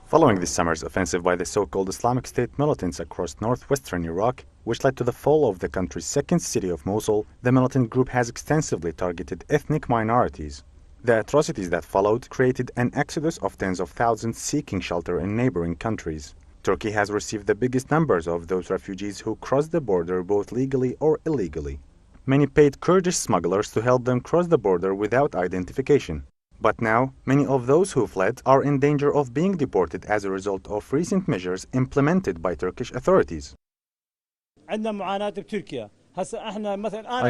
Following this summer's offensive by the so-called Islamic State militants across northwestern Iraq, which led to the fall of the country's second city of Mosul, the militant group has extensively targeted ethnic minorities. The atrocities that followed created an exodus of tens of thousands seeking shelter in neighboring countries. Turkey has received the biggest numbers of those refugees who crossed the border both legally or illegally. Many paid Kurdish smugglers to help them cross the border without identification. But now, many of those who fled are in danger of being deported as a result of recent measures implemented by Turkish authorities. I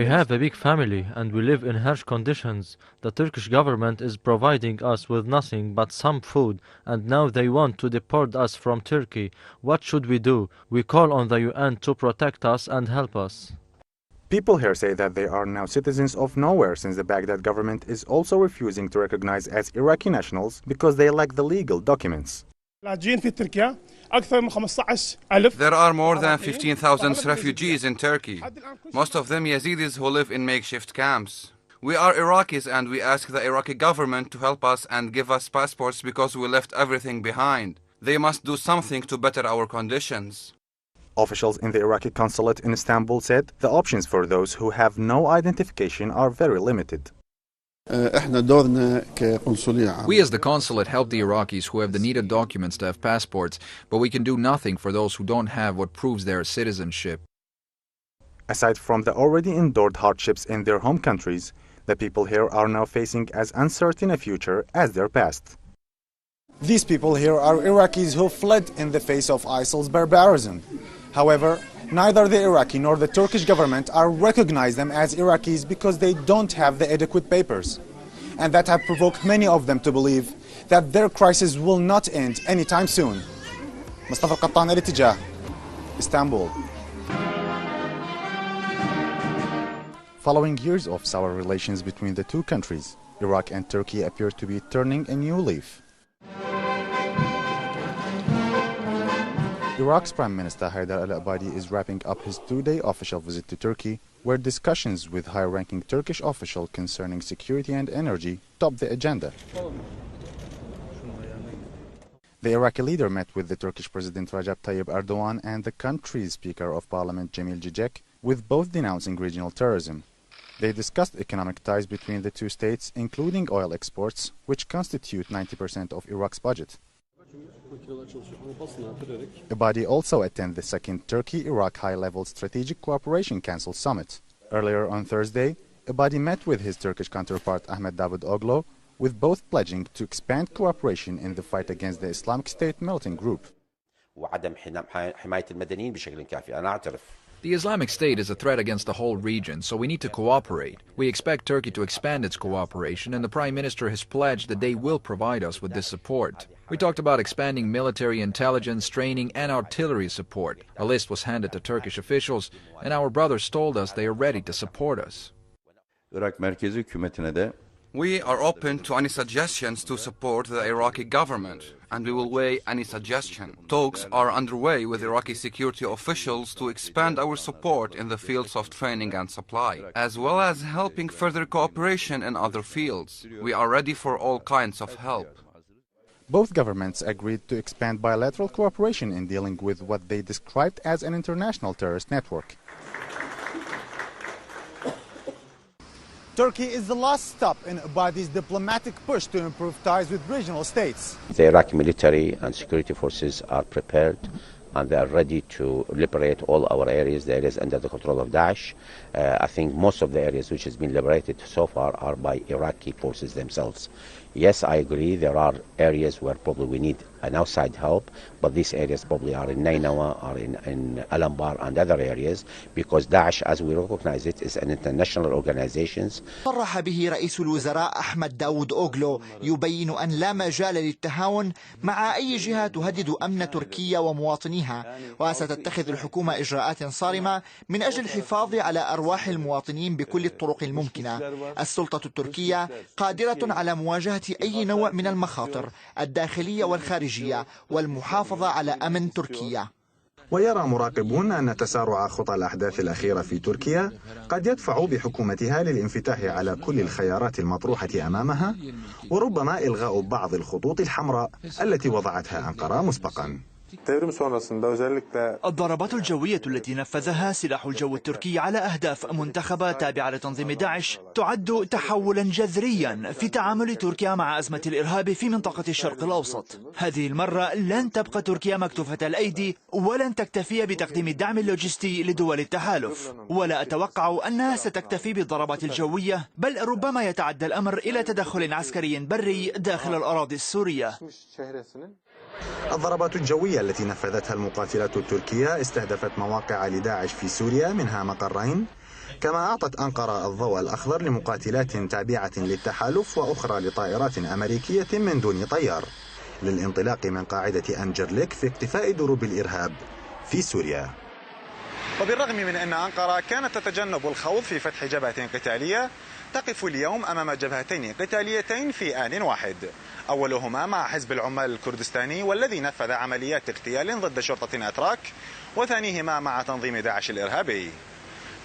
have a big family and we live in harsh conditions. The Turkish government is providing us with nothing but some food, and now they want to deport us from Turkey. What should we do? We call on the UN to protect us and help us. People here say that they are now citizens of nowhere since the Baghdad government is also refusing to recognize as Iraqi nationals because they lack the legal documents. There are more than 15,000 refugees in Turkey, most of them Yazidis who live in makeshift camps. We are Iraqis and we ask the Iraqi government to help us and give us passports because we left everything behind. They must do something to better our conditions. Officials in the Iraqi consulate in Istanbul said the options for those who have no identification are very limited. We as the consulate help the Iraqis who have the needed documents to have passports, but we can do nothing for those who don't have what proves their citizenship. Aside from the already endured hardships in their home countries, the people here are now facing as uncertain a future as their past. These people here are Iraqis who fled in the face of ISIL's barbarism. However, neither the Iraqi nor the Turkish government are recognize them as Iraqis because they don't have the adequate papers. And that have provoked many of them to believe that their crisis will not end anytime soon. Moustafa Qattan, Al-Ittijah, Istanbul. Following years of sour relations between the two countries, Iraq and Turkey appear to be turning a new leaf. Iraq's Prime Minister Haidar al-Abadi is wrapping up his two-day official visit to Turkey, where discussions with high-ranking Turkish officials concerning security and energy topped the agenda. The Iraqi leader met with the Turkish President Recep Tayyip Erdogan and the country's Speaker of Parliament Cemil Cicek, with both denouncing regional terrorism. They discussed economic ties between the two states, including oil exports, which constitute 90% of Iraq's budget. Abadi also attended the second Turkey-Iraq High-Level Strategic Cooperation Council Summit. Earlier on Thursday, Abadi met with his Turkish counterpart Ahmet Davutoglu, with both pledging to expand cooperation in the fight against the Islamic State militant group. The Islamic State is a threat against the whole region, so we need to cooperate. We expect Turkey to expand its cooperation, and the Prime Minister has pledged that they will provide us with this support. We talked about expanding military intelligence, training, and artillery support. A list was handed to Turkish officials, and our brothers told us they are ready to support us. We are open to any suggestions to support the Iraqi government, and we will weigh any suggestion. Talks are underway with Iraqi security officials to expand our support in the fields of training and supply, as well as helping further cooperation in other fields. We are ready for all kinds of help. Both governments agreed to expand bilateral cooperation in dealing with what they described as an international terrorist network. Turkey is the last stop in Abadi's diplomatic push to improve ties with regional states. The Iraqi military and security forces are prepared and they are ready to liberate all our areas, the areas under the control of Daesh. I think most of the areas which has been liberated so far are by Iraqi forces themselves. Yes, I agree, there are areas where probably we need an outside help, but these areas probably are in Nainawa, are in Al-Anbar and other areas, because Daesh, as we recognize it, is an international organization. صرح به رئيس الوزراء أحمد داود أوغلو يبين أن لا مجال للتهاون مع أي جهة تهدد أمن تركيا ومواطنيها، وستتخذ الحكومة إجراءات صارمة من أجل الحفاظ على أرواح المواطنين بكل الطرق الممكنة. السلطة التركية قادرة على مواجهة أي نوع من المخاطر الداخلية والخارجية والمحافظة على أمن تركيا. ويرى مراقبون أن تسارع خطى الأحداث الأخيرة في تركيا قد يدفع بحكومتها للانفتاح على كل الخيارات المطروحة أمامها، وربما إلغاء بعض الخطوط الحمراء التي وضعتها أنقرة مسبقا. الضربات الجوية التي نفذها سلاح الجو التركي على أهداف منتخبة تابعة لتنظيم داعش تعد تحولا جذريا في تعامل تركيا مع أزمة الإرهاب في منطقة الشرق الأوسط. هذه المرة لن تبقى تركيا مكتوفة الأيدي ولن تكتفي بتقديم الدعم اللوجستي لدول التحالف، ولا أتوقع أنها ستكتفي بالضربات الجوية، بل ربما يتعدى الأمر إلى تدخل عسكري بري داخل الأراضي السورية. الضربات الجوية التي نفذتها المقاتلات التركية استهدفت مواقع لداعش في سوريا منها مقرين، كما أعطت أنقرة الضوء الأخضر لمقاتلات تابعة للتحالف وأخرى لطائرات أمريكية من دون طيار للانطلاق من قاعدة أنجرليك في اقتفاء دروب الإرهاب في سوريا. وبالرغم من أن أنقرة كانت تتجنب الخوض في فتح جبهة قتالية، تقف اليوم أمام جبهتين قتاليتين في آن واحد، أولهما مع حزب العمال الكردستاني والذي نفذ عمليات اغتيال ضد شرطة أتراك، وثانيهما مع تنظيم داعش الإرهابي.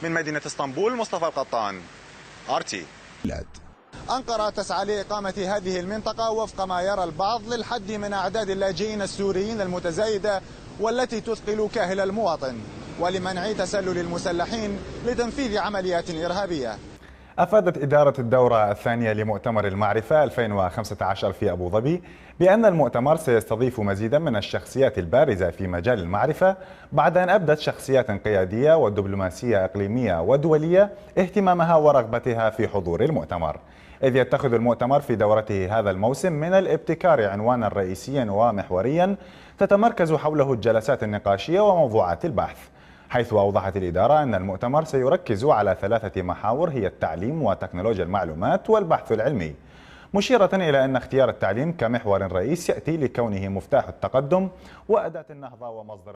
من مدينة اسطنبول، مصطفى القطان، RT. أنقرة تسعى لإقامة هذه المنطقة وفق ما يرى البعض للحد من أعداد اللاجئين السوريين المتزايدة والتي تثقل كاهل المواطن، ولمنع تسلل المسلحين لتنفيذ عمليات إرهابية. أفادت إدارة الدورة الثانية لمؤتمر المعرفة 2015 في أبو ظبي بأن المؤتمر سيستضيف مزيدا من الشخصيات البارزة في مجال المعرفة، بعد أن أبدت شخصيات قيادية ودبلوماسية إقليمية ودولية اهتمامها ورغبتها في حضور المؤتمر، إذ يتخذ المؤتمر في دورته هذا الموسم من الابتكار عنوانا رئيسيا ومحوريا تتمركز حوله الجلسات النقاشية وموضوعات البحث، حيث أوضحت الإدارة أن المؤتمر سيركز على 3 محاور هي التعليم وتكنولوجيا المعلومات والبحث العلمي، مشيرة إلى أن اختيار التعليم كمحور رئيس يأتي لكونه مفتاح التقدم وأداة النهضة ومصدر